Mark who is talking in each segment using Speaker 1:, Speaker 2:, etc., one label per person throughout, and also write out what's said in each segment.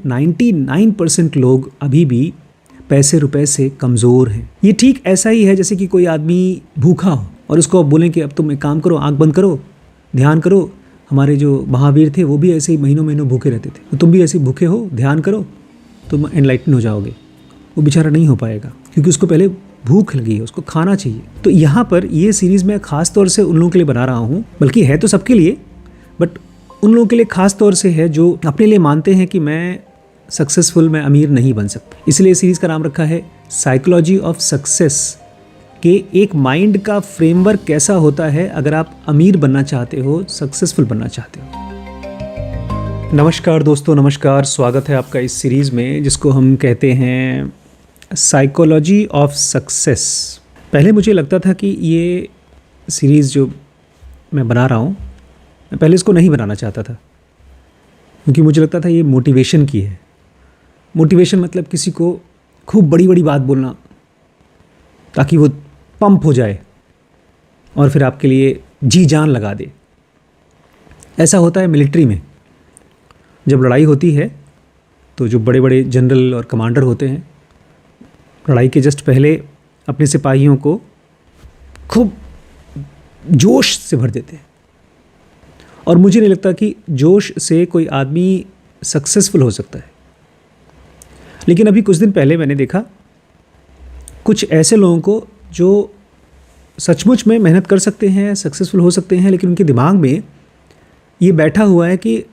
Speaker 1: 99% लोग अभी भी पैसे रुपए से कमज़ोर हैं। ये ठीक ऐसा ही है जैसे कि कोई आदमी भूखा हो और उसको आप बोलें कि अब तुम एक काम करो, आंख बंद करो, ध्यान करो। हमारे जो महावीर थे वो भी ऐसे ही महीनों महीनों भूखे रहते थे, तो तुम भी ऐसे भूखे हो, ध्यान करो, तुम एनलाइटन हो जाओगे। वो बेचारा नहीं हो पाएगा क्योंकि उसको पहले भूख लगी है, उसको खाना चाहिए। तो यहाँ पर ये सीरीज़ मैं ख़ास तौर से उन लोगों के लिए बना रहा हूँ, बल्कि है तो सबके लिए, बट उन लोगों के लिए ख़ास तौर से है जो अपने लिए मानते हैं कि मैं सक्सेसफुल, मैं अमीर नहीं बन सकता। इसलिए सीरीज़ का नाम रखा है साइकोलॉजी ऑफ सक्सेस, कि एक माइंड का फ्रेमवर्क कैसा होता है अगर आप अमीर बनना चाहते हो, सक्सेसफुल बनना चाहते हो। नमस्कार दोस्तों, नमस्कार, स्वागत है आपका इस सीरीज़ में जिसको हम कहते हैं साइकोलॉजी ऑफ सक्सेस। पहले मुझे लगता था कि ये सीरीज़ जो मैं बना रहा हूँ, मैं पहले इसको नहीं बनाना चाहता था क्योंकि मुझे लगता था ये मोटिवेशन की है। मोटिवेशन मतलब किसी को खूब बड़ी बड़ी बात बोलना ताकि वो पंप हो जाए और फिर आपके लिए जी जान लगा दे। ऐसा होता है मिलिट्री में, जब लड़ाई होती है तो जो बड़े बड़े जनरल और कमांडर होते हैं, लड़ाई के जस्ट पहले अपने सिपाहियों को खूब जोश से भर देते हैं। और मुझे नहीं लगता कि जोश से कोई आदमी सक्सेसफुल हो सकता है। लेकिन अभी कुछ दिन पहले मैंने देखा कुछ ऐसे लोगों को जो सचमुच में मेहनत कर सकते हैं, सक्सेसफुल हो सकते हैं, लेकिन उनके दिमाग में ये बैठा हुआ है कि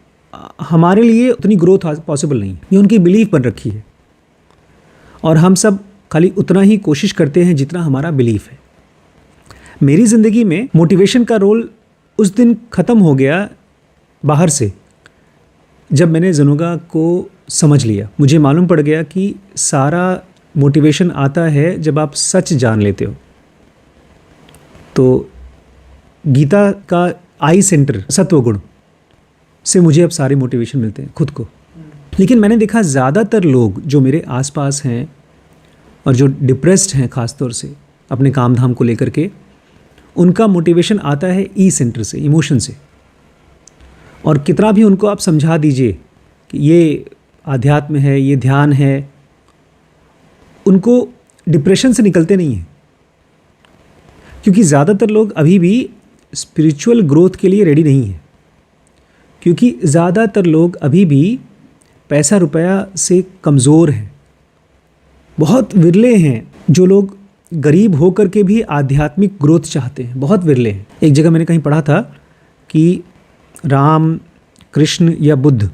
Speaker 1: हमारे लिए उतनी ग्रोथ पॉसिबल नहीं है। ये उनकी बिलीफ बन रखी है और हम सब खाली उतना ही कोशिश करते हैं जितना हमारा बिलीफ है। मेरी ज़िंदगी में मोटिवेशन का रोल उस दिन ख़त्म हो गया बाहर से, जब मैंने ज़नुगा को समझ लिया। मुझे मालूम पड़ गया कि सारा मोटिवेशन आता है जब आप सच जान लेते हो। तो गीता का आई सेंटर सत्वगुण से मुझे अब सारे मोटिवेशन मिलते हैं खुद को। लेकिन मैंने देखा ज़्यादातर लोग जो मेरे आसपास हैं और जो डिप्रेस्ड हैं ख़ास तौर से अपने काम धाम को लेकर के, उनका मोटिवेशन आता है ई सेंटर से, इमोशन से। और कितना भी उनको आप समझा दीजिए कि ये आध्यात्म है, ये ध्यान है, उनको डिप्रेशन से निकलते नहीं हैं क्योंकि ज़्यादातर लोग अभी भी स्पिरिचुअल ग्रोथ के लिए रेडी नहीं हैं। क्योंकि ज़्यादातर लोग अभी भी पैसा रुपया से कमज़ोर हैं। बहुत विरले हैं जो लोग गरीब होकर के भी आध्यात्मिक ग्रोथ चाहते हैं, बहुत विरले हैं। एक जगह मैंने कहीं पढ़ा था कि राम, कृष्ण या बुद्ध,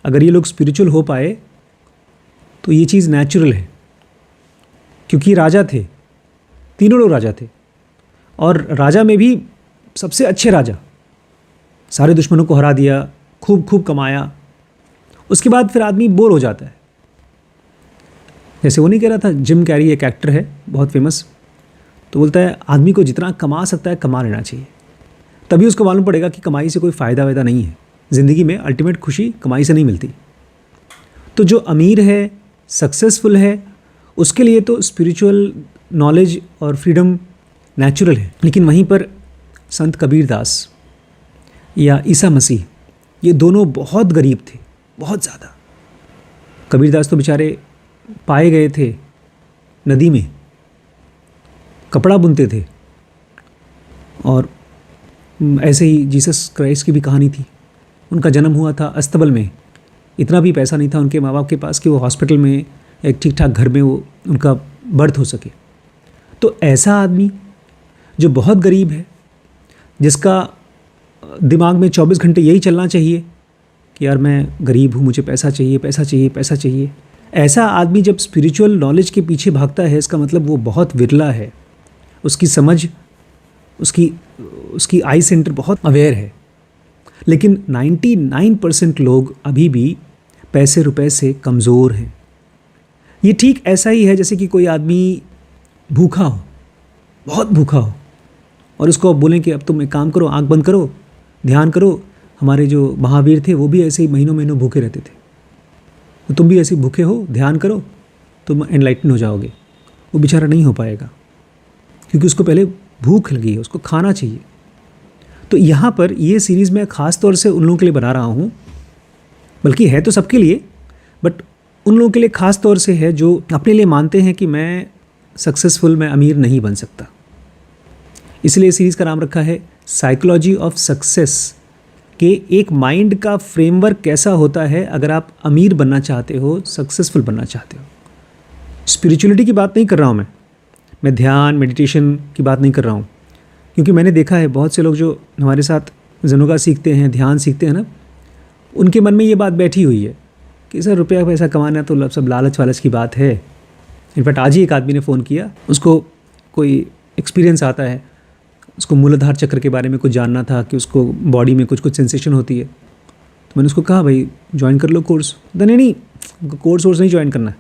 Speaker 1: अगर ये लोग स्पिरिचुअल हो पाए तो ये चीज़ नेचुरल है क्योंकि राजा थे, तीनों लोग राजा थे और राजा में भी सबसे अच्छे राजा, सारे दुश्मनों को हरा दिया, खूब खूब कमाया। उसके बाद फिर आदमी बोर हो जाता है। जैसे वो नहीं कह रहा था, जिम कैरी एक एक्टर है बहुत फेमस, तो बोलता है आदमी को जितना कमा सकता है कमा लेना चाहिए, तभी उसको मालूम पड़ेगा कि कमाई से कोई फ़ायदा वायदा नहीं है। ज़िंदगी में अल्टीमेट खुशी कमाई से नहीं मिलती। तो जो अमीर है, सक्सेसफुल है, उसके लिए तो स्पिरिचुअल नॉलेज और फ्रीडम नेचुरल है। लेकिन वहीं पर संत कबीरदास या ईसा मसीह, ये दोनों बहुत गरीब थे, बहुत ज़्यादा। कबीरदास तो बेचारे पाए गए थे नदी में, कपड़ा बुनते थे। और ऐसे ही जीसस क्राइस्ट की भी कहानी थी। उनका जन्म हुआ था अस्तबल में। इतना भी पैसा नहीं था उनके माँ बाप के पास कि वो हॉस्पिटल में एक ठीक ठाक घर में वो उनका बर्थ हो सके। तो ऐसा आदमी जो बहुत गरीब है, जिसका दिमाग में 24 घंटे यही चलना चाहिए कि यार मैं गरीब हूँ, मुझे पैसा चाहिए, पैसा चाहिए, पैसा चाहिए, ऐसा आदमी जब स्पिरिचुअल नॉलेज के पीछे भागता है, इसका मतलब वो बहुत विरला है। उसकी समझ, उसकी आई सेंटर बहुत अवेयर है। लेकिन 99% लोग अभी भी पैसे रुपए से कमज़ोर हैं। ये ठीक ऐसा ही है जैसे कि कोई आदमी भूखा हो, बहुत भूखा हो, और उसको आप बोलें कि अब तुम एक काम करो, आंख बंद करो, ध्यान करो। हमारे जो महावीर थे वो भी ऐसे ही महीनों महीनों भूखे रहते थे, तो तुम भी ऐसे भूखे हो, ध्यान करो, तुम एनलाइटन हो जाओगे। वो बेचारा नहीं हो पाएगा क्योंकि उसको पहले भूख लगी है, उसको खाना चाहिए। तो यहाँ पर ये सीरीज़ मैं ख़ास तौर से उन लोगों के लिए बना रहा हूँ, बल्कि है तो सबके लिए, बट उन लोगों के लिए ख़ास तौर से है जो अपने लिए मानते हैं कि मैं सक्सेसफुल, मैं अमीर नहीं बन सकता। इसलिए सीरीज़ का नाम रखा है साइकोलॉजी ऑफ सक्सेस, कि एक माइंड का फ्रेमवर्क कैसा होता है अगर आप अमीर बनना चाहते हो, सक्सेसफुल बनना चाहते हो। स्पिरिचुअलिटी की बात नहीं कर रहा हूँ मैं ध्यान मेडिटेशन की बात नहीं कर रहा हूँ, क्योंकि मैंने देखा है बहुत से लोग जो हमारे साथ ज़ेनोगा सीखते हैं, ध्यान सीखते हैं ना, उनके मन में ये बात बैठी हुई है कि सर रुपया पैसा कमाना तो सब लालच वालच की बात है। इनफैक्ट आज ही एक आदमी ने फ़ोन किया, उसको कोई एक्सपीरियंस आता है, उसको मूलाधार चक्र के बारे में कुछ जानना था कि उसको बॉडी में कुछ सेंसेशन होती है। तो मैंने उसको कहा भाई ज्वाइन कर लो कोर्स। तो नहीं, कोर्स वोर्स नहीं ज्वाइन करना है,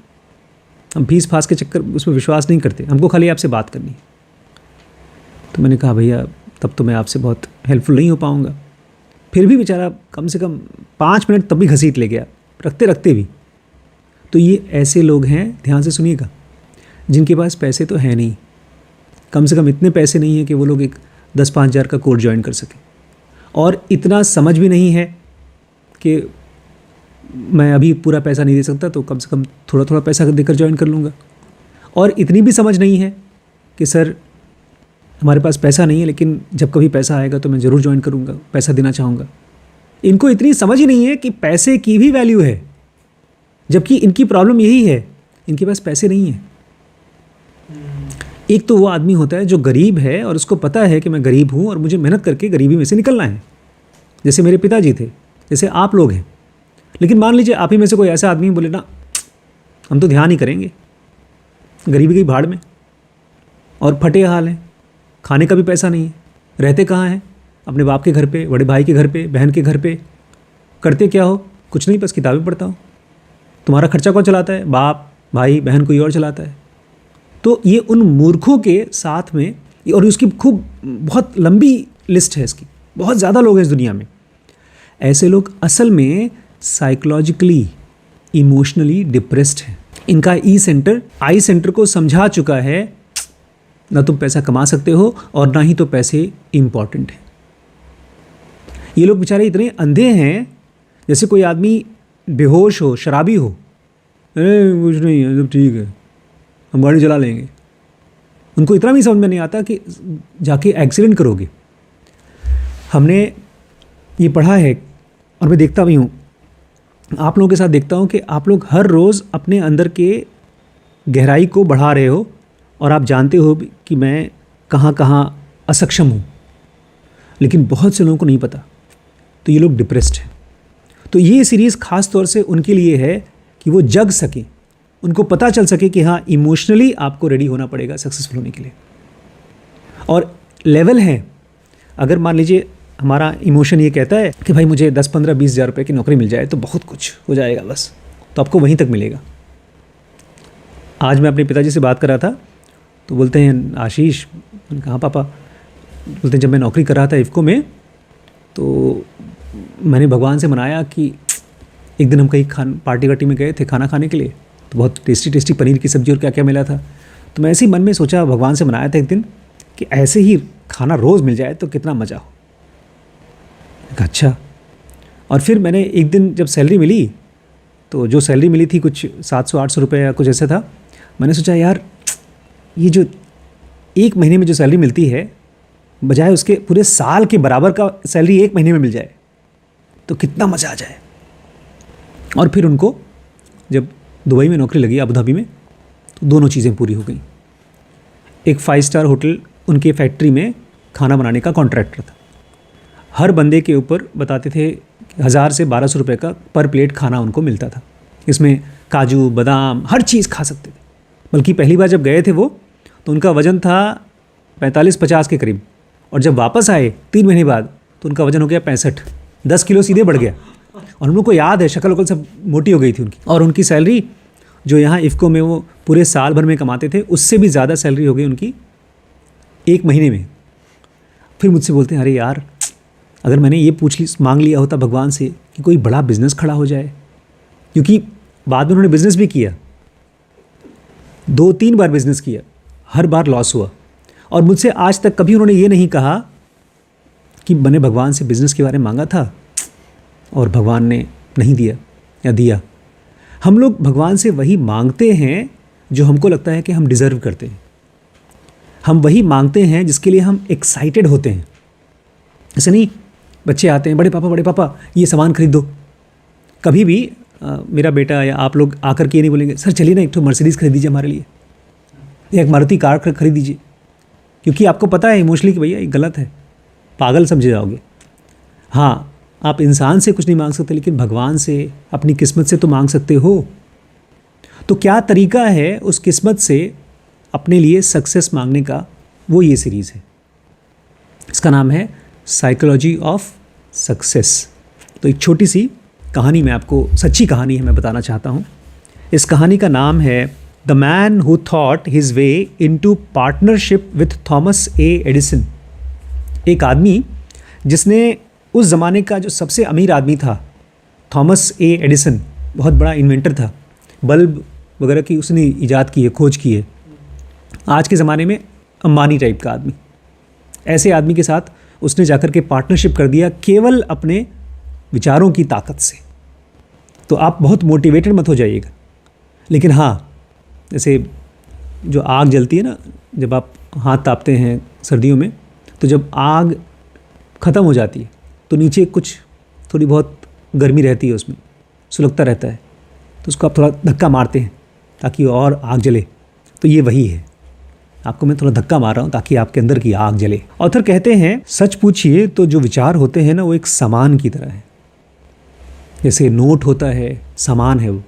Speaker 1: हम फीस फास के चक्कर उसमें विश्वास नहीं करते, हमको खाली आपसे बात करनी है। तो मैंने कहा भैया तब तो मैं आपसे बहुत हेल्पफुल नहीं हो पाऊँगा। फिर भी बेचारा कम से कम 5 मिनट तब भी घसीट ले गया, रखते रखते भी। तो ये ऐसे लोग हैं, ध्यान से सुनिएगा, जिनके पास पैसे तो है नहीं, कम से कम इतने पैसे नहीं है कि वो लोग एक 10-5 हज़ार का कोर्स ज्वाइन कर सकें, और इतना समझ भी नहीं है कि मैं अभी पूरा पैसा नहीं दे सकता तो कम से कम थोड़ा थोड़ा पैसा देकर ज्वाइन कर लूँगा, और इतनी भी समझ नहीं है कि सर हमारे पास पैसा नहीं है लेकिन जब कभी पैसा आएगा तो मैं ज़रूर ज्वाइन करूँगा, पैसा देना चाहूँगा। इनको इतनी समझ ही नहीं है कि पैसे की भी वैल्यू है, जबकि इनकी प्रॉब्लम यही है, इनके पास पैसे नहीं है। एक तो वो आदमी होता है जो गरीब है और उसको पता है कि मैं गरीब हूँ और मुझे मेहनत करके गरीबी में से निकलना है, जैसे मेरे पिताजी थे, जैसे आप लोग हैं। लेकिन मान लीजिए आप ही में से कोई ऐसा आदमी बोले ना हम तो ध्यान ही करेंगे, गरीबी की भाड़ में और फटे हाल हैं, खाने का भी पैसा नहीं है, रहते कहाँ हैं? अपने बाप के घर पे, बड़े भाई के घर पे, बहन के घर पे। करते क्या हो? कुछ नहीं, बस किताबें पढ़ता हूँ। तुम्हारा खर्चा कौन चलाता है? बाप, भाई, बहन, कोई और चलाता है। तो ये उन मूर्खों के साथ में, और उसकी खूब बहुत लंबी लिस्ट है इसकी, बहुत ज़्यादा लोग हैं इस दुनिया में। ऐसे लोग असल में साइकोलॉजिकली, इमोशनली डिप्रेस्ड हैं। इनका आई सेंटर को समझा चुका है ना तुम पैसा कमा सकते हो और ना ही तो पैसे इम्पॉर्टेंट हैं। ये लोग बेचारे इतने अंधे हैं, जैसे कोई आदमी बेहोश हो, शराबी हो, कुछ नहीं है, सब ठीक है, हम गाड़ी चला लेंगे। उनको इतना भी समझ में नहीं आता कि जाके एक्सीडेंट करोगे। हमने ये पढ़ा है और मैं देखता भी हूँ, आप लोगों के साथ देखता हूँ कि आप लोग हर रोज़ अपने अंदर के गहराई को बढ़ा रहे हो और आप जानते हो कि मैं कहाँ कहाँ असक्षम हूँ, लेकिन बहुत से लोगों को नहीं पता। तो ये लोग डिप्रेस्ड हैं। तो ये सीरीज़ ख़ास तौर से उनके लिए है कि वो जग सकें, उनको पता चल सके कि हाँ इमोशनली आपको रेडी होना पड़ेगा सक्सेसफुल होने के लिए। और लेवल है, अगर मान लीजिए हमारा इमोशन ये कहता है कि भाई मुझे 10, 15, 20 हज़ार रुपये की नौकरी मिल जाए तो बहुत कुछ हो जाएगा बस, तो आपको वहीं तक मिलेगा। आज मैं अपने पिताजी से बात कर रहा था तो बोलते हैं आशीष, कहाँ पापा? बोलते हैं जब मैं नौकरी कर रहा था इफ़को में तो मैंने भगवान से मनाया कि एक दिन हम कहीं पार्टी वार्टी में गए थे खाना खाने के लिए, तो बहुत टेस्टी पनीर की सब्ज़ी और क्या क्या मिला था। तो मैं ऐसे ही मन में सोचा, भगवान से मनाया था एक दिन कि ऐसे ही खाना रोज़ मिल जाए तो कितना मज़ा हो। अच्छा। और फिर मैंने एक दिन जब सैलरी मिली, तो जो सैलरी मिली थी कुछ 700-800 रुपये या कुछ ऐसा था, मैंने सोचा यार ये जो एक महीने में जो सैलरी मिलती है, बजाय उसके पूरे साल के बराबर का सैलरी एक महीने में मिल जाए तो कितना मज़ा आ जाए। और फिर उनको जब दुबई में नौकरी लगी, अबू धाबी में, तो दोनों चीज़ें पूरी हो गई। एक 5 स्टार होटल उनके फैक्ट्री में खाना बनाने का कॉन्ट्रैक्टर था। हर बंदे के ऊपर बताते थे 1000 से 1200 रुपये का पर प्लेट खाना उनको मिलता था। इसमें काजू बादाम हर चीज़ खा सकते थे। बल्कि पहली बार जब गए थे वो, तो उनका वज़न था 45-50 के करीब, और जब वापस आए 3 महीने बाद तो उनका वज़न हो गया 65, 10 किलो सीधे बढ़ गया। और हम लोग को याद है शक्ल वकल सब मोटी हो गई थी उनकी। और उनकी सैलरी जो यहाँ इफ़को में वो पूरे साल भर में कमाते थे, उससे भी ज़्यादा सैलरी हो गई उनकी एक महीने में। फिर मुझसे बोलते हैं अरे यार, अगर मैंने ये मांग लिया होता भगवान से कि कोई बड़ा बिज़नेस खड़ा हो जाए, क्योंकि बाद में उन्होंने बिज़नेस भी किया, 2-3 बार बिज़नेस किया, हर बार लॉस हुआ। और मुझसे आज तक कभी उन्होंने ये नहीं कहा कि मैंने भगवान से बिज़नेस के बारे में मांगा था और भगवान ने नहीं दिया या दिया। हम लोग भगवान से वही मांगते हैं जो हमको लगता है कि हम डिज़र्व करते हैं। हम वही मांगते हैं जिसके लिए हम एक्साइटेड होते हैं। ऐसे नहीं, बच्चे आते हैं, बड़े पापा ये सामान खरीद दो। कभी भी मेरा बेटा या आप लोग आकर के ये नहीं बोलेंगे सर चलिए ना एक तो मर्सिडीज़ खरीद दीजिए हमारे लिए, या एक मारुति कार खरीद दीजिए, क्योंकि आपको पता है इमोशनली कि भैया ये गलत है, पागल समझे जाओगे। हाँ, आप इंसान से कुछ नहीं मांग सकते, लेकिन भगवान से, अपनी किस्मत से तो मांग सकते हो। तो क्या तरीका है उस किस्मत से अपने लिए सक्सेस मांगने का, वो ये सीरीज़ है। इसका नाम है साइकोलॉजी ऑफ सक्सेस। तो एक छोटी सी कहानी मैं आपको, सच्ची कहानी है, मैं बताना चाहता हूँ। इस कहानी का नाम है the man who thought his way into partnership with Thomas A Edison. एक आदमी जिसने उस ज़माने का जो सबसे अमीर आदमी था, थॉमस ए एडिसन, बहुत बड़ा इन्वेंटर था, बल्ब वगैरह की उसने इजाद की है, खोज की है। आज के ज़माने में अंबानी टाइप का आदमी, ऐसे आदमी के साथ उसने जाकर के पार्टनरशिप कर दिया केवल अपने विचारों की ताकत से। तो आप बहुत मोटिवेटेड मत हो जाइएगा, लेकिन हाँ, जैसे जो आग जलती है ना, जब आप हाथ तापते हैं सर्दियों में, तो जब आग ख़त्म हो जाती है तो नीचे कुछ थोड़ी बहुत गर्मी रहती है, उसमें सुलगता रहता है, तो उसको आप थोड़ा धक्का मारते हैं ताकि और आग जले। तो ये वही है, आपको मैं थोड़ा धक्का मार रहा हूँ ताकि आपके अंदर की आग जले। ऑथर कहते हैं सच पूछिए तो जो विचार होते हैं ना, वो एक सामान की तरह है। जैसे नोट होता है, सामान है वो।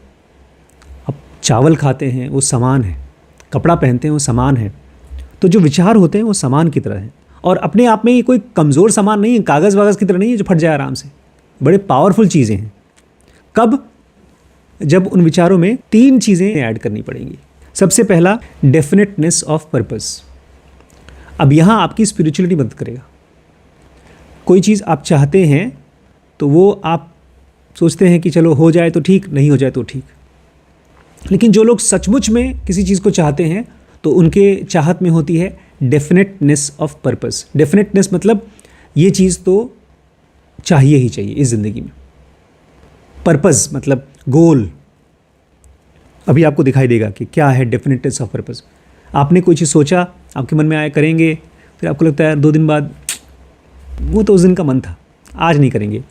Speaker 1: आप चावल खाते हैं, वो सामान है। कपड़ा पहनते हैं, वो सामान है। तो जो विचार होते हैं वो सामान की तरह है, और अपने आप में ये कोई कमज़ोर सामान नहीं है, कागज़ वागज़ की तरह नहीं है जो फट जाए आराम से। बड़े पावरफुल चीज़ें हैं। कब? जब उन विचारों में 3 चीज़ें ऐड करनी पड़ेंगी। सबसे पहला, डेफिनेटनेस ऑफ पर्पस। अब यहाँ आपकी स्पिरिचुअलिटी मदद करेगा। कोई चीज़ आप चाहते हैं तो वो आप सोचते हैं कि चलो हो जाए तो ठीक, नहीं हो जाए तो ठीक। लेकिन जो लोग सचमुच में किसी चीज़ को चाहते हैं तो उनके चाहत में होती है डेफिनेटनेस ऑफ पर्पस। डेफिनेटनेस मतलब ये चीज़ तो चाहिए ही चाहिए इस ज़िंदगी में। पर्पस मतलब गोल। अभी आपको दिखाई देगा कि क्या है डेफिनेटनेस ऑफ पर्पस। आपने कोई चीज़ सोचा, आपके मन में आया करेंगे, फिर आपको लगता है 2 दिन बाद वो तो उस दिन का मन था, आज नहीं करेंगे,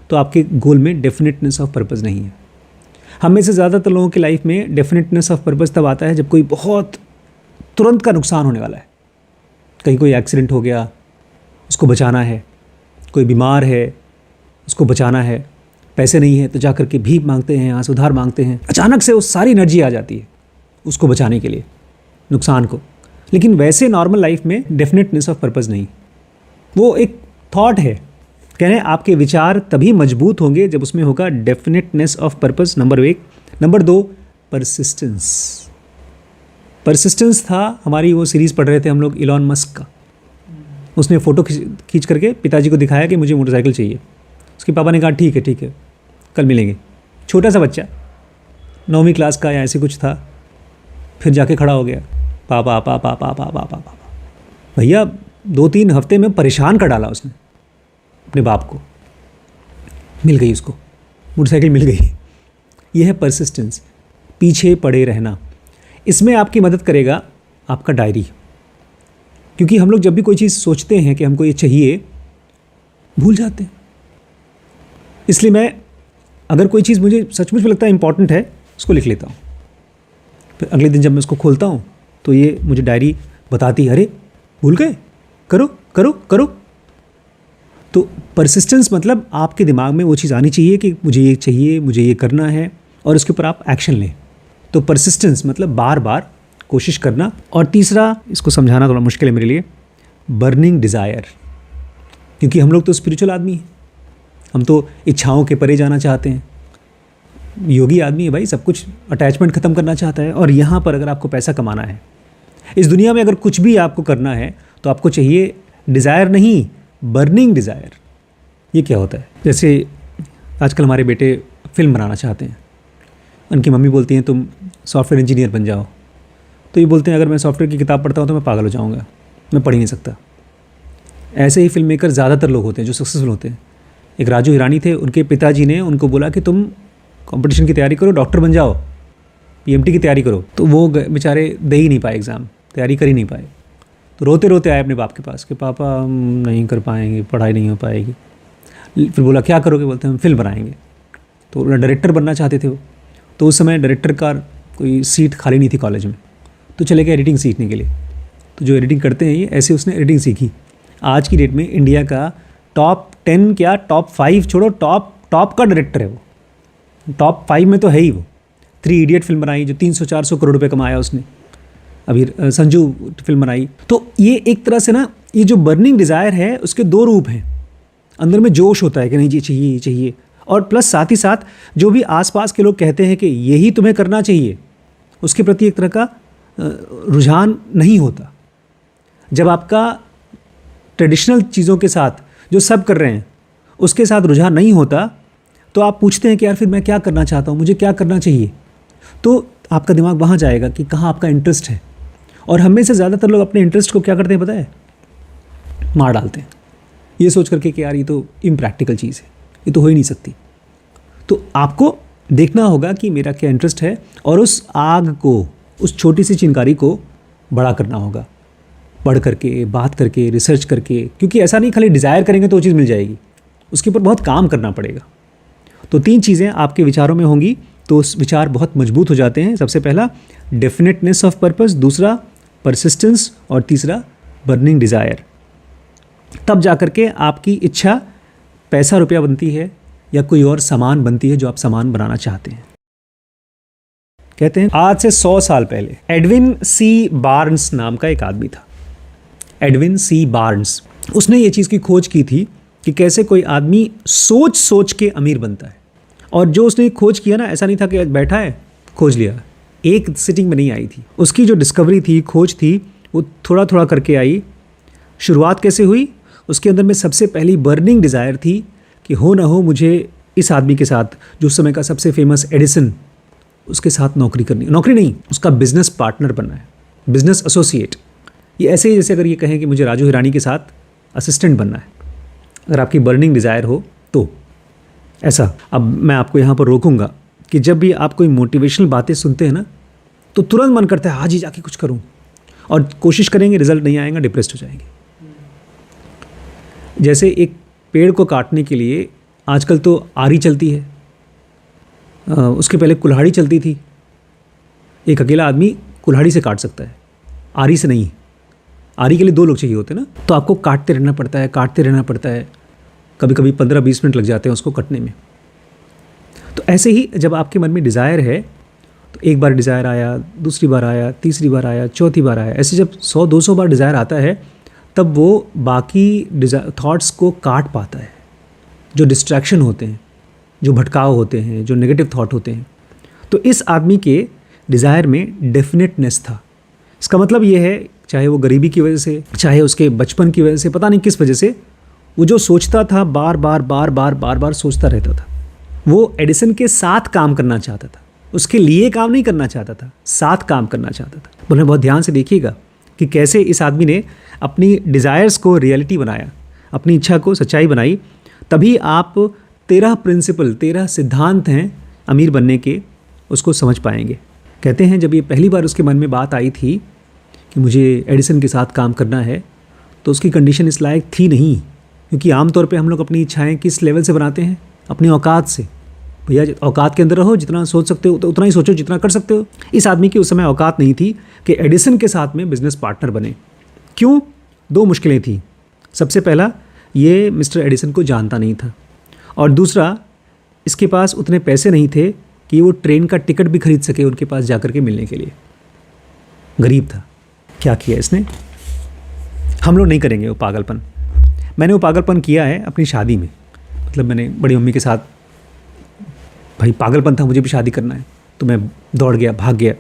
Speaker 1: तो आपके गोल में डेफिनेटनेस ऑफ पर्पस नहीं है। हम में से ज़्यादातर लोगों की लाइफ में डेफिनेटनेस ऑफ पर्पस तब आता है जब कोई बहुत तुरंत का नुकसान होने वाला है। कहीं कोई एक्सीडेंट हो गया, उसको बचाना है, कोई बीमार है, उसको बचाना है, पैसे नहीं है तो जाकर के भीख मांगते हैं, यहाँ से उधार मांगते हैं। अचानक से वो सारी एनर्जी आ जाती है उसको बचाने के लिए, नुकसान को। लेकिन वैसे नॉर्मल लाइफ में डेफिनेटनेस ऑफ पर्पस नहीं, वो एक थॉट है। कह रहे हैं आपके विचार तभी मजबूत होंगे जब उसमें होगा definiteness of purpose, number 1। Number 2, persistence. Persistence था, हमारी वो सीरीज़ पढ़ रहे थे हम लोग इलॉन मस्क का। उसने फ़ोटो खींच करके पिताजी को दिखाया कि मुझे मोटरसाइकिल चाहिए। उसके पापा ने कहा ठीक है कल मिलेंगे। छोटा सा बच्चा 9वीं क्लास का या ऐसे कुछ था, फिर जाके खड़ा हो गया, पापा पापा पापा पापा पापा। भैया 2-3 हफ्ते में परेशान कर डाला उसने अपने बाप को। मिल गई उसको मोटरसाइकिल, मिल गई। यह है परसिस्टेंस, पीछे पड़े रहना। इसमें आपकी मदद करेगा आपका डायरी, क्योंकि हम लोग जब भी कोई चीज़ सोचते हैं कि हमको ये चाहिए, भूल जाते हैं। इसलिए मैं अगर कोई चीज़ मुझे सचमुच में लगता है इंपॉर्टेंट है, उसको लिख लेता हूँ। फिर अगले दिन जब मैं उसको खोलता हूँ तो ये मुझे डायरी बताती है, अरे भूल गए, करो करो करो। तो परसिस्टेंस मतलब आपके दिमाग में वो चीज़ आनी चाहिए कि मुझे ये चाहिए, मुझे ये करना है, और उसके ऊपर आप एक्शन लें। तो परसिस्टेंस मतलब बार बार कोशिश करना। और तीसरा, इसको समझाना थोड़ा मुश्किल है मेरे लिए, बर्निंग डिज़ायर। क्योंकि हम लोग तो स्पिरिचुअल आदमी हैं, हम तो इच्छाओं के परे जाना चाहते हैं। योगी आदमी है भाई, सब कुछ अटैचमेंट ख़त्म करना चाहता है। और यहाँ पर अगर आपको पैसा कमाना है, इस दुनिया में अगर कुछ भी आपको करना है, तो आपको चाहिए डिज़ायर नहीं, बर्निंग डिज़ायर। ये क्या होता है? जैसे आजकल हमारे बेटे फिल्म बनाना चाहते हैं, उनकी मम्मी बोलती हैं तुम सॉफ्टवेयर इंजीनियर बन जाओ, तो ये बोलते हैं अगर मैं सॉफ्टवेयर की किताब पढ़ता हूँ तो मैं पागल हो जाऊँगा, मैं पढ़ ही नहीं सकता। ऐसे ही फिल्म मेकर ज़्यादातर लोग होते हैं जो सक्सेसफुल होते हैं। एक राजू हिरानी थे, उनके पिताजी ने उनको बोला कि तुम कंपटीशन की तैयारी करो, डॉक्टर बन जाओ, पीएमटी की तैयारी करो। तो वो बेचारे दे ही नहीं पाए एग्ज़ाम, तैयारी कर ही नहीं पाए। तो रोते रोते आए अपने बाप के पास कि पापा हम नहीं कर पाएंगे, पढ़ाई नहीं हो पाएगी। फिर बोला क्या करोगे? बोलते हम फिल्म बनाएंगे। तो डायरेक्टर बनना चाहते थे वो। तो उस समय डायरेक्टर का कोई सीट खाली नहीं थी कॉलेज में, तो चले गए एडिटिंग सीखने के लिए। तो जो एडिटिंग करते हैं ये, ऐसे उसने एडिटिंग सीखी। आज की डेट में इंडिया का टॉप 10 क्या टॉप 5 छोड़ो, टॉप का डायरेक्टर है वो। टॉप 5 में तो है ही वो। 3 इडियट फिल्म बनाई जो 300-400 करोड़ रुपए कमाया उसने। अभी संजू फिल्म बनाई। तो ये एक तरह से ना, ये जो बर्निंग डिज़ायर है उसके 2 रूप हैं। अंदर में जोश होता है कि नहीं जी चाहिए, ये चाहिए, और प्लस साथ ही साथ जो भी आसपास के लोग कहते हैं कि यही तुम्हें करना चाहिए, उसके प्रति एक तरह का रुझान नहीं होता। जब आपका ट्रेडिशनल चीज़ों के साथ जो सब कर रहे हैं उसके साथ रुझान नहीं होता, तो आप पूछते हैं कि यार फिर मैं क्या करना चाहता हूँ, मुझे क्या करना चाहिए। तो आपका दिमाग वहाँ जाएगा कि कहाँ आपका इंटरेस्ट है। और हम में से ज़्यादातर लोग अपने इंटरेस्ट को क्या करते हैं पता है? मार डालते हैं, ये सोच करके कि यार ये तो इम्प्रैक्टिकल चीज़ है, ये तो हो ही नहीं सकती। तो आपको देखना होगा कि मेरा क्या इंटरेस्ट है, और उस आग को, उस छोटी सी चिंगारी को बड़ा करना होगा, पढ़ करके, बात करके, रिसर्च करके। क्योंकि ऐसा नहीं खाली डिज़ायर करेंगे तो वो चीज़ मिल जाएगी, उसके ऊपर बहुत काम करना पड़ेगा। तो 3 चीज़ें आपके विचारों में होंगी तो उस विचार बहुत मजबूत हो जाते हैं। सबसे पहला डेफिनेटनेस ऑफ पर्पस, दूसरा परसिस्टेंस, और तीसरा बर्निंग डिज़ायर। तब जा कर के आपकी इच्छा पैसा रुपया बनती है या कोई और सामान बनती है जो आप सामान बनाना चाहते हैं। कहते हैं आज से 100 साल पहले एडविन सी बार्न्स नाम का एक आदमी था। एडविन सी बार्न्स, उसने ये चीज़ की खोज की थी कि कैसे कोई आदमी सोच सोच के अमीर बनता है। और जो उसने खोज किया ना, ऐसा नहीं था कि आज बैठा है खोज लिया, एक सिटिंग में नहीं आई थी। उसकी जो डिस्कवरी थी, खोज थी, वो थोड़ा थोड़ा करके आई। शुरुआत कैसे हुई? उसके अंदर में सबसे पहली बर्निंग डिज़ायर थी कि हो ना हो मुझे इस आदमी के साथ, जो उस समय का सबसे फेमस एडिसन, उसके साथ नौकरी करनी, नौकरी नहीं, उसका बिजनेस पार्टनर बनना है, बिजनेस एसोसिएट। ये ऐसे ही जैसे अगर ये कहें कि मुझे राजू हिरानी के साथ असिस्टेंट बनना है, अगर आपकी बर्निंग डिज़ायर हो तो ऐसा। अब मैं आपको यहाँ पर रोकूंगा कि जब भी आप कोई मोटिवेशनल बातें सुनते हैं ना, तो तुरंत मन करता है आज ही जाके कुछ करूँ, और कोशिश करेंगे, रिजल्ट नहीं आएगा, डिप्रेस्ड हो जाएंगे। जैसे एक पेड़ को काटने के लिए आजकल तो आरी चलती है, उसके पहले कुल्हाड़ी चलती थी। एक अकेला आदमी कुल्हाड़ी से काट सकता है, आरी से नहीं। आरी के लिए 2 लोग चाहिए होते ना, तो आपको काटते रहना पड़ता है, काटते रहना पड़ता है। कभी कभी 15-20 मिनट लग जाते हैं उसको कटने में। तो ऐसे ही जब आपके मन में डिज़ायर है, तो एक बार डिज़ायर आया, दूसरी बार आया, तीसरी बार आया, चौथी बार आया, ऐसे जब 100-200 बार डिज़ायर आता है, तब वो बाकी थॉट्स को काट पाता है। जो डिस्ट्रैक्शन होते हैं, जो भटकाव होते हैं, जो नेगेटिव थॉट होते हैं। तो इस आदमी के डिज़ायर में डेफिनेटनेस था। इसका मतलब ये है, चाहे वो गरीबी की वजह से, चाहे उसके बचपन की वजह से, पता नहीं किस वजह से, वो जो सोचता था बार बार सोचता रहता था। वो एडिसन के साथ काम करना चाहता था, उसके लिए काम नहीं करना चाहता था, साथ काम करना चाहता था। बोले बहुत ध्यान से देखिएगा कि कैसे इस आदमी ने अपनी डिज़ायर्स को रियलिटी बनाया, अपनी इच्छा को सच्चाई बनाई। तभी आप 13 प्रिंसिपल, 13 सिद्धांत हैं अमीर बनने के, उसको समझ पाएंगे। कहते हैं जब ये पहली बार उसके मन में बात आई थी कि मुझे एडिसन के साथ काम करना है, तो उसकी कंडीशन इस लायक थी नहीं। क्योंकि आमतौर पे हम लोग अपनी इच्छाएं किस लेवल से बनाते हैं? अपनी औकात से। भैया औकात के अंदर रहो, जितना सोच सकते हो तो उतना ही सोचो जितना कर सकते हो। इस आदमी की उस समय औकात नहीं थी कि एडिसन के साथ में बिजनेस पार्टनर बने। क्यों? 2 मुश्किलें थी। सबसे पहला, ये मिस्टर एडिसन को जानता नहीं था, और दूसरा, इसके पास उतने पैसे नहीं थे कि वो ट्रेन का टिकट भी खरीद सके उनके पास जाकर के मिलने के लिए। गरीब था। क्या किया इसने? हम लोग नहीं करेंगे वो पागलपन। मैंने वो पागलपन किया है अपनी शादी में। मतलब मैंने बड़ी मम्मी के साथ, भाई पागलपन था, मुझे भी शादी करना है, तो मैं दौड़ गया, भाग गया।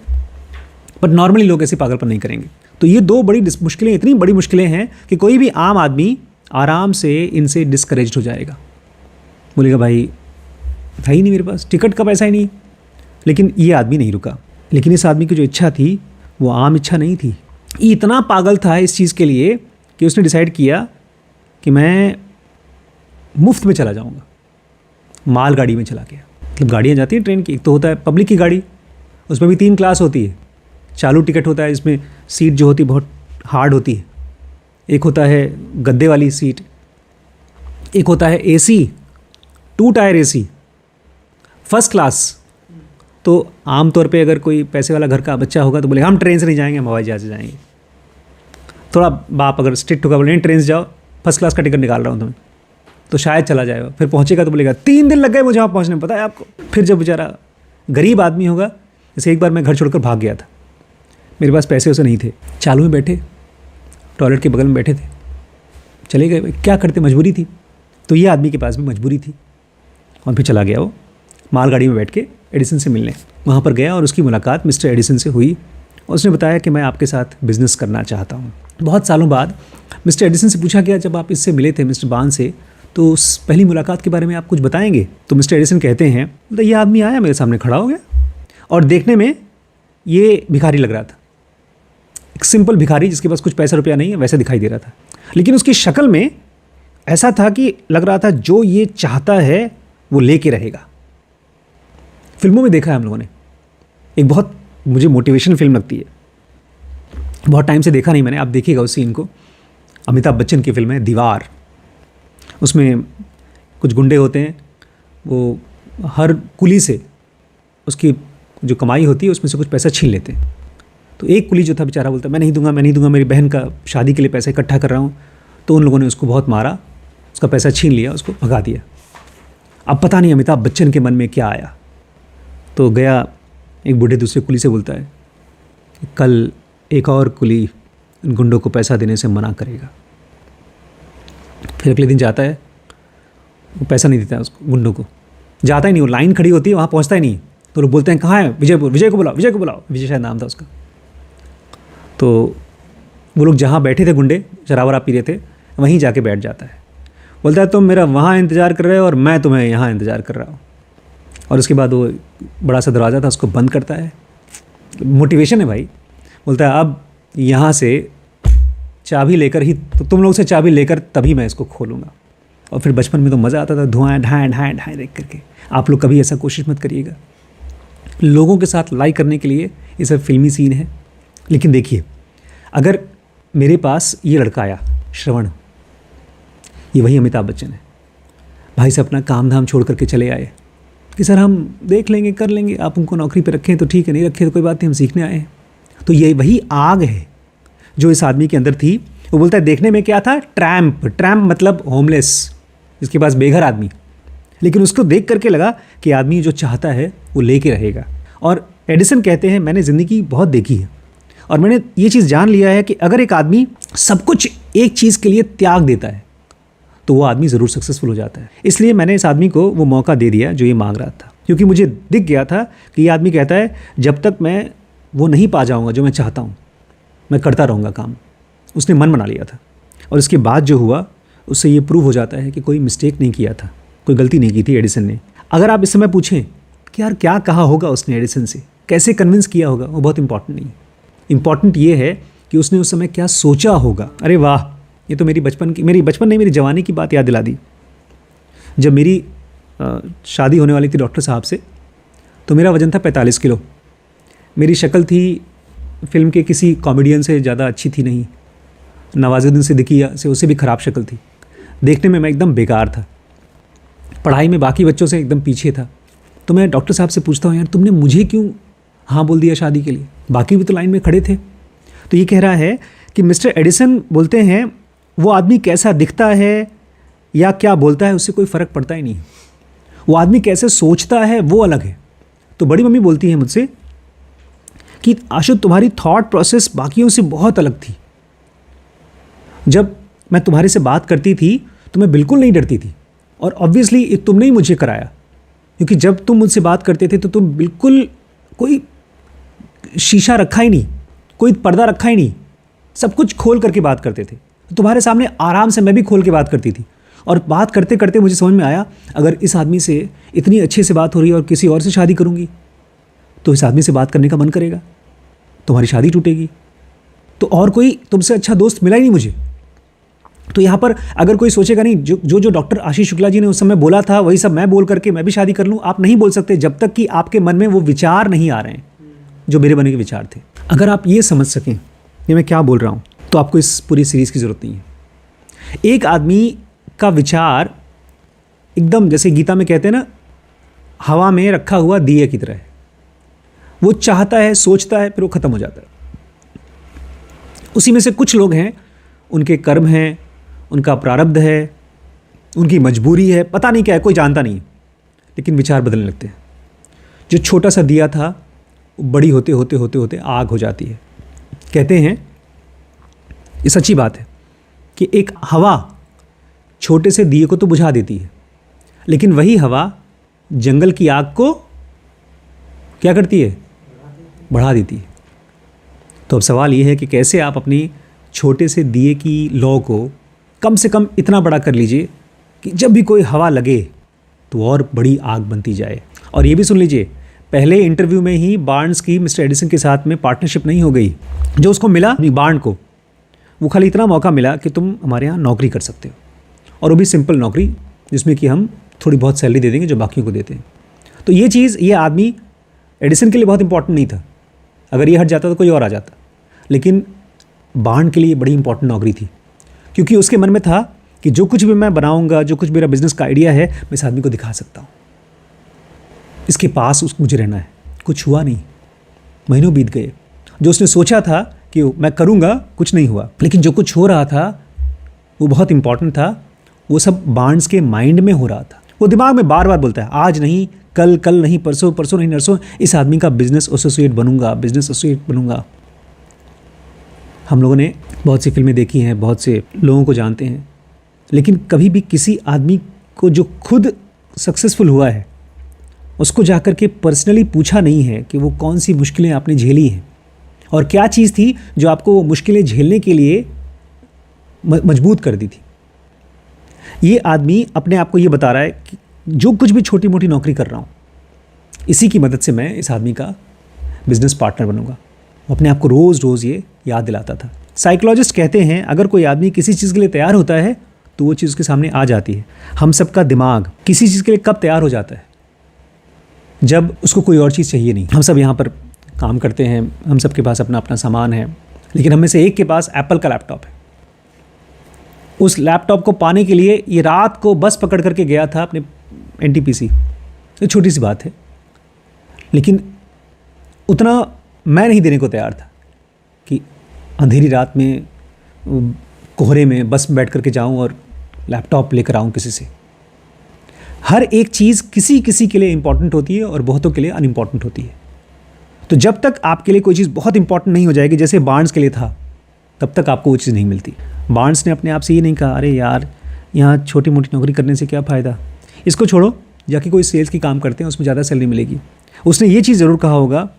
Speaker 1: पर नॉर्मली लोग ऐसे पागलपन नहीं करेंगे। तो ये 2 बड़ी मुश्किलें, इतनी बड़ी मुश्किलें हैं कि कोई भी आम आदमी आराम से इनसे डिस्करेज हो जाएगा। बोलेगा भाई है ही नहीं मेरे पास, टिकट का पैसा ही नहीं। लेकिन ये आदमी नहीं रुका। लेकिन इस आदमी की जो इच्छा थी वो आम इच्छा नहीं थी। इतना पागल था इस चीज़ के लिए कि उसने डिसाइड किया कि मैं मुफ्त में चला जाऊंगा। मालगाड़ी में चला गया। मतलब गाड़ियाँ जाती हैं ट्रेन की, एक तो होता है पब्लिक की गाड़ी, उसमें भी 3 क्लास होती है। चालू टिकट होता है, इसमें सीट जो होती है बहुत हार्ड होती है। एक होता है गद्दे वाली सीट, एक होता है AC, 2 tier AC, first class. तो आमतौर पे अगर कोई पैसे वाला घर का बच्चा होगा तो बोले हम ट्रेन से नहीं जाएंगे, हम हवाई जहाज़ से जाएंगे। थोड़ा बाप अगर स्ट्रिक्ट होगा, बोले ट्रेन से जाओ, फर्स्ट क्लास का टिकट निकाल रहा हूँ तुम्हें, तो शायद चला जाएगा। फिर पहुँचेगा तो बोलेगा 3 दिन लग गए मुझे वहाँ पहुँचने में, पता है आपको। फिर जब बेचारा गरीब आदमी होगा, जैसे एक बार मैं घर छोड़कर भाग गया था, मेरे पास पैसे वैसे नहीं थे, चालू में बैठे, टॉयलेट के बगल में बैठे थे, चले गए, क्या करते, मजबूरी थी। तो ये आदमी के पास भी मजबूरी थी, और फिर चला गया वो मालगाड़ी में बैठ के एडिसन से मिलने। वहाँ पर गया और उसकी मुलाकात मिस्टर एडिसन से हुई, और उसने बताया कि मैं आपके साथ बिज़नेस करना चाहता हूँ। बहुत सालों बाद मिस्टर एडिसन से पूछा गया, जब आप इससे मिले थे मिस्टर बार्न से, तो उस पहली मुलाकात के बारे में आप कुछ बताएंगे। तो मिस्टर एडिसन कहते हैं, तो ये आदमी आया मेरे सामने खड़ा हो गया, और देखने में ये भिखारी लग रहा था, एक सिंपल भिखारी जिसके पास कुछ पैसा रुपया नहीं है वैसे दिखाई दे रहा था। लेकिन उसकी शक्ल में ऐसा था कि लग रहा था जो ये चाहता है वो लेके रहेगा। फिल्मों में देखा है हम लोगों ने, एक बहुत मुझे मोटिवेशन फिल्म लगती है, बहुत टाइम से देखा नहीं मैंने, आप देखिएगा उस सीन को। अमिताभ बच्चन की फिल्म है दीवार। उसमें कुछ गुंडे होते हैं, वो हर कुली से उसकी जो कमाई होती है उसमें से कुछ पैसा छीन लेते हैं। तो एक कुली जो था बेचारा बोलता मैं नहीं दूंगा, मैं नहीं दूंगा, मेरी बहन का शादी के लिए पैसा इकट्ठा कर रहा हूँ। तो उन लोगों ने उसको बहुत मारा, उसका पैसा छीन लिया, उसको भगा दिया। अब पता नहीं अमिताभ बच्चन के मन में क्या आया, तो गया एक बूढ़े दूसरे कुली से बोलता है कि कल एक और कुली इन गुंडों को पैसा देने से मना करेगा। फिर अगले दिन जाता है, वो पैसा नहीं देता उसको, गुंडों को, जाता ही नहीं, वो लाइन खड़ी होती है, वहाँ पहुँचता ही नहीं। तो लोग बोलते हैं कहाँ है विजयपुर, विजय को बुलाओ, विजय को बुलाओ, विजय शायद नाम था उसका। तो वो लोग जहाँ बैठे थे गुंडे, शराब पी रहे थे, वहीं जाके बैठ जाता है। बोलता है तुम मेरा वहाँ इंतज़ार कर रहे हो और मैं तुम्हें यहाँ इंतज़ार कर रहा हूँ। और उसके बाद वो बड़ा सा दरवाज़ा था उसको बंद करता है। मोटिवेशन है भाई। बोलता है अब यहाँ से चाबी लेकर ही, तो तुम लोग से चाबी लेकर तभी मैं इसको खोलूँगा। और फिर बचपन में तो मज़ा आता था, धुआं ढाएँ ढाएँ ढाएँ देख करके। आप लोग कभी ऐसा कोशिश मत करिएगा। लोगों के साथ लाइक करने के लिए ये सब फिल्मी सीन है। लेकिन देखिए, अगर मेरे पास ये लड़का आया श्रवण, ये वही अमिताभ बच्चन है, भाई से अपना काम धाम छोड़ करके चले आए कि सर हम देख लेंगे, कर लेंगे, आप उनको नौकरी पे रखें तो ठीक है, नहीं रखें तो कोई बात नहीं, हम सीखने आए हैं। तो ये वही आग है जो इस आदमी के अंदर थी। वो बोलता है देखने में क्या था, ट्रैम्प, ट्रैम्प मतलब होमलेस, जिसके पास बेघर आदमी। लेकिन उसको देख करके लगा कि आदमी जो चाहता है वो लेके रहेगा। और एडिसन कहते हैं मैंने ज़िंदगी बहुत देखी है और मैंने ये चीज़ जान लिया है कि अगर एक आदमी सब कुछ एक चीज़ के लिए त्याग देता है तो वो आदमी ज़रूर सक्सेसफुल हो जाता है। इसलिए मैंने इस आदमी को वो मौका दे दिया जो ये मांग रहा था, क्योंकि मुझे दिख गया था कि ये आदमी कहता है जब तक मैं वो नहीं पा जाऊँगा जो मैं चाहता हूँ, मैं करता रहूँगा काम। उसने मन बना लिया था। और इसके बाद जो हुआ उससे ये प्रूव हो जाता है कि कोई मिस्टेक नहीं किया था, कोई गलती नहीं की थी एडिसन ने। अगर आप इस समय पूछें कि यार क्या कहा होगा उसने एडिसन से, कैसे कन्विंस किया होगा, वो बहुत इंपॉर्टेंट नहीं है। इंपॉर्टेंट ये है कि उसने उस समय क्या सोचा होगा। अरे वाह, ये तो मेरी बचपन नहीं, मेरी जवानी की बात याद दिला दी। जब मेरी शादी होने वाली थी डॉक्टर साहब से, तो मेरा वज़न था 45 किलो। मेरी शक्ल थी फिल्म के किसी कॉमेडियन से ज़्यादा अच्छी थी नहीं, नवाजुद्दीन सिद्दीकी से उससे भी ख़राब शक्ल थी। देखने में मैं एकदम बेकार था, पढ़ाई में बाकी बच्चों से एकदम पीछे था। तो मैं डॉक्टर साहब से पूछता हूँ यार तुमने मुझे क्यों हाँ बोल दिया शादी के लिए, बाकी भी तो लाइन में खड़े थे। तो ये कह रहा है कि मिस्टर एडिसन बोलते हैं वो आदमी कैसा दिखता है या क्या बोलता है उससे कोई फ़र्क पड़ता ही नहीं, वो आदमी कैसे सोचता है वो अलग है। तो बड़ी मम्मी बोलती है मुझसे कि आशु तुम्हारी थॉट प्रोसेस बाकियों से बहुत अलग थी। जब मैं तुम्हारे से बात करती थी तो मैं बिल्कुल नहीं डरती थी, और ऑब्वियसली तुमने ही मुझे कराया, क्योंकि जब तुम मुझसे बात करते थे तो तुम बिल्कुल कोई शीशा रखा ही नहीं, कोई पर्दा रखा ही नहीं, सब कुछ खोल करके बात करते थे। तुम्हारे सामने आराम से मैं भी खोल के बात करती थी। और बात करते करते मुझे समझ में आया अगर इस आदमी से इतनी अच्छे से बात हो रही है और किसी और से शादी करूँगी तो इस आदमी से बात करने का मन करेगा, तुम्हारी शादी टूटेगी। तो और कोई तुमसे अच्छा दोस्त मिला ही नहीं मुझे। तो यहाँ पर अगर कोई सोचेगा नहीं जो डॉक्टर आशीष शुक्ला जी ने उस समय बोला था वही सब मैं बोल करके मैं भी शादी कर लूँ, आप नहीं बोल सकते जब तक कि आपके मन में वो विचार नहीं आ रहे हैं जो मेरे मन के विचार थे। अगर आप ये समझ सकें कि मैं क्या बोल रहा हूँ तो आपको इस पूरी सीरीज़ की ज़रूरत नहीं है। एक आदमी का विचार एकदम जैसे गीता में कहते हैं ना, हवा में रखा हुआ दिए की तरह है। वो चाहता है, सोचता है, फिर वो ख़त्म हो जाता है। उसी में से कुछ लोग हैं, उनके कर्म हैं, उनका प्रारब्ध है, उनकी मजबूरी है, पता नहीं क्या है, कोई जानता नहीं, लेकिन विचार बदलने लगते हैं। जो छोटा सा दिया था वो बड़ी होते होते होते होते आग हो जाती है। कहते हैं, ये सच्ची बात है कि एक हवा छोटे से दिए को तो बुझा देती है, लेकिन वही हवा जंगल की आग को क्या करती है? बढ़ा देती है। तो अब सवाल ये है कि कैसे आप अपनी छोटे से दिए की लौ को कम से कम इतना बड़ा कर लीजिए कि जब भी कोई हवा लगे तो और बड़ी आग बनती जाए। और ये भी सुन लीजिए, पहले इंटरव्यू में ही बार्न्स की मिस्टर एडिसन के साथ में पार्टनरशिप नहीं हो गई। जो उसको मिला बार्न को, वो खाली इतना मौका मिला कि तुम हमारे यहाँ नौकरी कर सकते हो, और वो भी सिंपल नौकरी जिसमें कि हम थोड़ी बहुत सैलरी दे देंगे जो बाकियों को देते हैं। तो ये चीज़, ये आदमी एडिसन के लिए बहुत इंपॉर्टेंट नहीं था। अगर ये हट जाता तो कोई और आ जाता, लेकिन बार्न के लिए बड़ी इंपॉर्टेंट नौकरी थी, क्योंकि उसके मन में था कि जो कुछ भी मैं बनाऊंगा, जो कुछ मेरा बिजनेस का आइडिया है, मैं इस आदमी को दिखा सकता हूँ, इसके पास मुझे रहना है। कुछ हुआ नहीं, महीनों बीत गए। जो उसने सोचा था कि मैं करूँगा, कुछ नहीं हुआ, लेकिन जो कुछ हो रहा था वो बहुत इंपॉर्टेंट था। वो सब बार्न्स के माइंड में हो रहा था। वो दिमाग में बार बार बोलता है, आज नहीं कल, कल नहीं परसों, परसों नहीं नरसों, इस आदमी का बिजनेस एसोसिएट बनूंगा, बिजनेस एसोसिएट बनूंगा। हम लोगों ने बहुत सी फिल्में देखी हैं, बहुत से लोगों को जानते हैं, लेकिन कभी भी किसी आदमी को जो खुद सक्सेसफुल हुआ है उसको जाकर के पर्सनली पूछा नहीं है कि वो कौन सी मुश्किलें आपने झेली हैं और क्या चीज़ थी जो आपको वो मुश्किलें झेलने के लिए मजबूत कर दी थी। ये आदमी अपने आप को ये बता रहा है कि जो कुछ भी छोटी मोटी नौकरी कर रहा हूँ, इसी की मदद से मैं इस आदमी का बिजनेस पार्टनर बनूंगा। वो अपने आप को रोज़ रोज़ ये याद दिलाता था। साइकोलॉजिस्ट कहते हैं, अगर कोई आदमी किसी चीज़ के लिए तैयार होता है तो वो चीज़ उसके सामने आ जाती है। हम सबका दिमाग किसी चीज़ के लिए कब तैयार हो जाता है? जब उसको कोई और चीज़ चाहिए नहीं। हम सब यहाँ पर काम करते हैं, हम सब के पास अपना अपना सामान है, लेकिन हम में से एक के पास एप्पल का लैपटॉप है। उस लैपटॉप को पाने के लिए ये रात को बस पकड़ करके गया था अपने NTPC। ये छोटी सी बात है, लेकिन उतना मैं नहीं देने को तैयार था कि अंधेरी रात में कोहरे में बस में बैठ करके जाऊं और लैपटॉप लेकर आऊं किसी से। हर एक चीज़ किसी किसी के लिए इंपॉर्टेंट होती है और बहुतों के लिए अनइम्पॉर्टेंट होती है। तो जब तक आपके लिए कोई चीज़ बहुत इंपॉर्टेंट नहीं हो जाएगी, जैसे बार्न्स के लिए था, तब तक आपको वो चीज़ नहीं मिलती। बार्न्स ने अपने आप से ये नहीं कहा, अरे यार यहाँ छोटी मोटी नौकरी करने से क्या फ़ायदा, इसको छोड़ो, जाके कोई सेल्स की काम करते हैं, उसमें ज़्यादा सैलरी मिलेगी। उसने ये चीज़ ज़रूर कहा होगा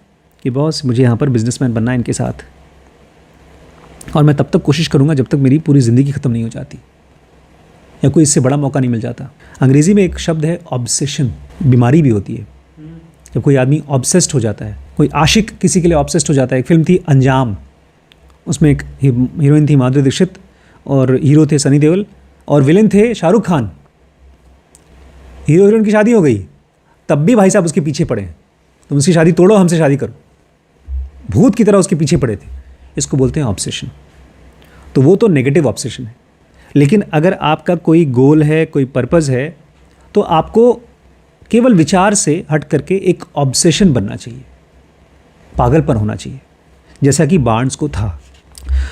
Speaker 1: कि बॉस मुझे यहाँ पर बिजनेसमैन बनना है इनके साथ, और मैं तब तक कोशिश करूँगा जब तक मेरी पूरी ज़िंदगी ख़त्म नहीं हो जाती या कोई इससे बड़ा मौका नहीं मिल जाता। अंग्रेज़ी में एक शब्द है ऑब्सेशन, बीमारी भी होती है जब कोई आदमी ऑब्सेस्ड हो जाता है। कोई आशिक किसी के लिए ऑब्सेस्ड हो जाता है। एक फिल्म थी अंजाम, उसमें एक हीरोइन थी माधुरी दीक्षित और हीरो थे सनी देओल और विलेन थे शाहरुख खान। हीरो हीरोइन की शादी हो गई, तब भी भाई साहब उसके पीछे पड़े हैं, तुम उसकी शादी तोड़ो, हमसे शादी करो। भूत की तरह उसके पीछे पड़े थे। इसको बोलते हैं ऑब्सेशन। तो वो तो नेगेटिव ऑब्सेशन है, लेकिन अगर आपका कोई गोल है, कोई पर्पज़ है, तो आपको केवल विचार से हट करके एक ऑब्सेशन बनना चाहिए, पागलपन होना चाहिए, जैसा कि बार्न्स को था।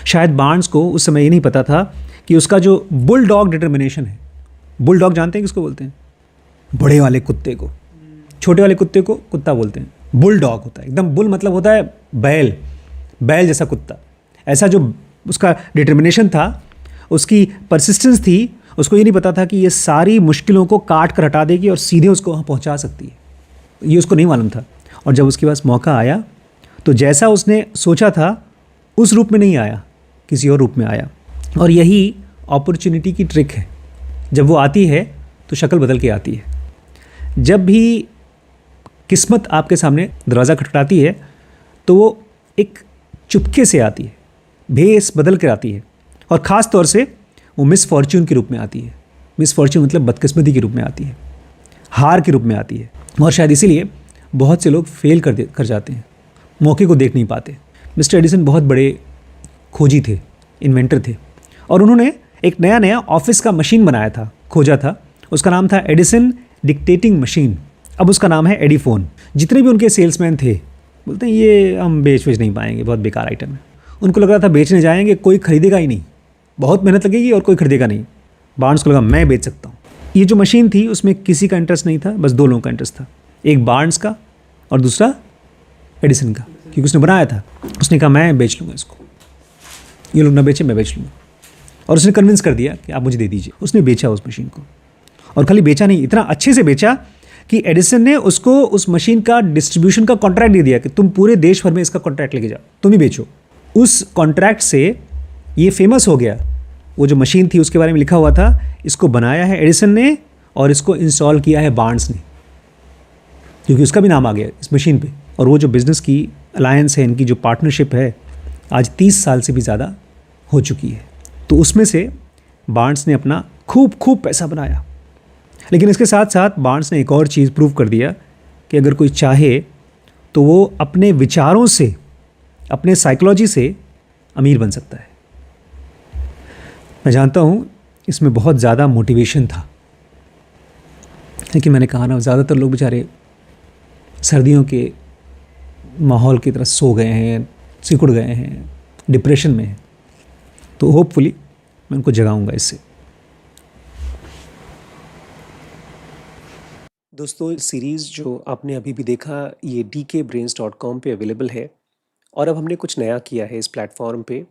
Speaker 1: शायद बार्न्स को उस समय ये नहीं पता था कि उसका जो बुल डॉग डिटर्मिनेशन है, बुल डॉग जानते हैं किसको बोलते हैं? बड़े वाले कुत्ते को। छोटे वाले कुत्ते को कुत्ता बोलते हैं, बुल डॉग होता है। एकदम बुल मतलब होता है बैल, बैल जैसा कुत्ता। ऐसा जो उसका डिटर्मिनेशन था, उसकी परसिस्टेंस थी, उसको ये नहीं पता था कि ये सारी मुश्किलों को काट कर हटा देगी और सीधे उसको वहाँ पहुँचा सकती है। ये उसको नहीं मालूम था। और जब उसके पास मौका आया तो जैसा उसने सोचा था उस रूप में नहीं आया, किसी और रूप में आया। और यही अपॉर्चुनिटी की ट्रिक है। जब वो आती है तो शक्ल बदल के आती है। जब भी किस्मत आपके सामने दरवाज़ा खटखटाती है तो वो एक चुपके से आती है, भेस बदल कर आती है। और ख़ास तौर से वो मिस फॉर्च्यून के रूप में आती है। मिस फॉर्च्यून मतलब बदकिस्मती के रूप में आती है, हार के रूप में आती है, और शायद इसीलिए बहुत से लोग फेल कर जाते हैं, मौके को देख नहीं पाते। मिस्टर एडिसन बहुत बड़े खोजी थे, इन्वेंटर थे, और उन्होंने एक नया नया ऑफिस का मशीन बनाया था, खोजा था। उसका नाम था एडिसन डिक्टेटिंग मशीन। अब उसका नाम है एडीफोन। जितने भी उनके सेल्समैन थे बोलते हैं ये हम बेच नहीं पाएंगे, बहुत बेकार आइटम है। उनको लग रहा था बेचने जाएंगे कोई खरीदेगा ही नहीं, बहुत मेहनत लगेगी और कोई खरीदेगा नहीं। बार्न्स को लगा मैं बेच सकता हूँ। ये जो मशीन थी उसमें किसी का इंटरेस्ट नहीं था, बस दो लोगों का इंटरेस्ट था, एक बार्न्स का और दूसरा एडिसन का, क्योंकि उसने बनाया था। उसने कहा मैं बेच लूँगा इसको, ये लोग ना बेचे मैं बेच लूँगा, और उसने कन्विंस कर दिया कि आप मुझे दे दीजिए। उसने बेचा उस मशीन को, और खाली बेचा नहीं, इतना अच्छे से बेचा कि एडिसन ने उसको उस मशीन का डिस्ट्रीब्यूशन का कॉन्ट्रैक्ट दे दिया कि तुम पूरे देश भर में इसका कॉन्ट्रैक्ट लेके जाओ, तुम ही बेचो। उस कॉन्ट्रैक्ट से ये फेमस हो गया। वो जो मशीन थी उसके बारे में लिखा हुआ था, इसको बनाया है एडिसन ने और इसको इंस्टॉल किया है बार्न्स ने, क्योंकि उसका भी नाम आ गया इस मशीन पे। और वो जो बिज़नेस की अलायंस है, इनकी जो पार्टनरशिप है, आज 30 साल से भी ज़्यादा हो चुकी है। तो उसमें से बार्न्स ने अपना खूब पैसा बनाया। लेकिन इसके साथ साथ बार्न्स ने एक और चीज़ प्रूव कर दिया कि अगर कोई चाहे तो वो अपने विचारों से, अपने साइकोलॉजी से अमीर बन सकता है। मैं जानता हूँ इसमें बहुत ज़्यादा मोटिवेशन था, लेकिन मैंने कहा ना, ज़्यादातर लोग बेचारे सर्दियों के माहौल की तरह सो गए हैं, सिकुड़ गए हैं, डिप्रेशन में हैं। तो होपफुली मैं उनको जगाऊंगा इससे।
Speaker 2: दोस्तों, सीरीज़ जो आपने अभी भी देखा ये dkbrains.com पे अवेलेबल है, और अब हमने कुछ नया किया है इस प्लेटफॉर्म पे।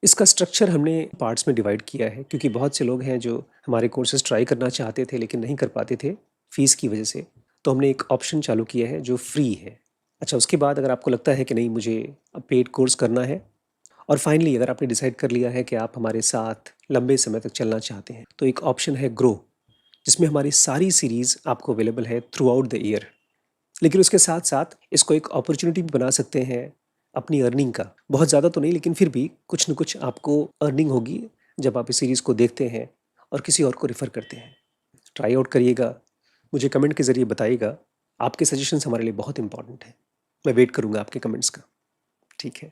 Speaker 2: इसका स्ट्रक्चर हमने पार्ट्स में डिवाइड किया है, क्योंकि बहुत से लोग हैं जो हमारे कोर्सेज ट्राई करना चाहते थे लेकिन नहीं कर पाते थे फ़ीस की वजह से। तो हमने एक ऑप्शन चालू किया है जो फ्री है। अच्छा, उसके बाद अगर आपको लगता है कि नहीं मुझे अब पेड कोर्स करना है, और फाइनली अगर आपने डिसाइड कर लिया है कि आप हमारे साथ लंबे समय तक चलना चाहते हैं, तो एक ऑप्शन है ग्रो, जिसमें हमारी सारी सीरीज़ आपको अवेलेबल है थ्रू आउट द ईयर। लेकिन उसके साथ साथ इसको एक अपॉर्चुनिटी भी बना सकते हैं अपनी अर्निंग का। बहुत ज़्यादा तो नहीं, लेकिन फिर भी कुछ न कुछ आपको अर्निंग होगी जब आप इस सीरीज़ को देखते हैं और किसी और को रेफ़र करते हैं। ट्राई आउट करिएगा, मुझे कमेंट के ज़रिए बताइएगा। आपके सजेशंस हमारे लिए बहुत इंपॉर्टेंट हैं। मैं वेट करूँगा आपके कमेंट्स का। ठीक है।